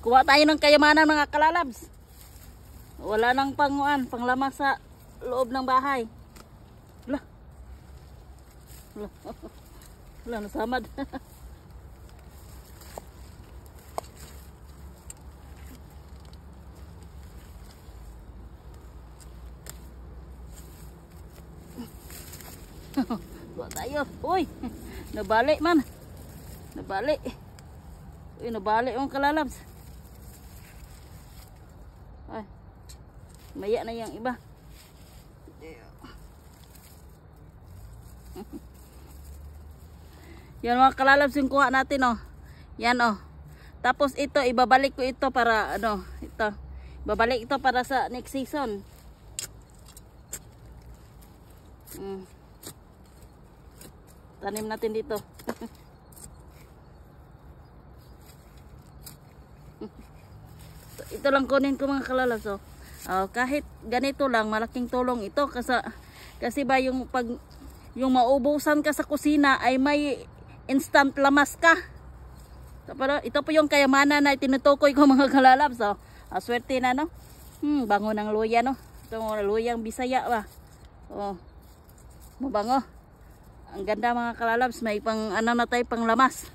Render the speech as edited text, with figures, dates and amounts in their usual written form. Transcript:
Kuha tayo ng kayamanan mga kalalabs. Wala nang panglamas sa loob ng bahay. Wala. Wala. Wala, nasamad. Kuha tayo. Uy, nabalik man. Nabalik. Uy, nabalik yung kalalabs. Ay, maya na yung iba. Yan mga kalalabs yung kuha natin, oh. Yan, oh. Tapos ito, ibabalik ko ito para, ano, ito. Ibabalik ito para sa next season. Tanim natin dito. Ito lang kunin ko mga kalalabs, oh. Kahit ganito lang, malaking tulong ito kasi ba yung yung maubusan ka sa kusina ay may instant lamas ka. Pero ito po yung kayamanan na tinutukoy ko mga kalalabs, oh. Swerte na, no? Bango ng luya, no? Ito mga luyang Bisaya ba. Oh. Mabango. Ang ganda mga kalalabs, may pang ano na tayo, pang lamas.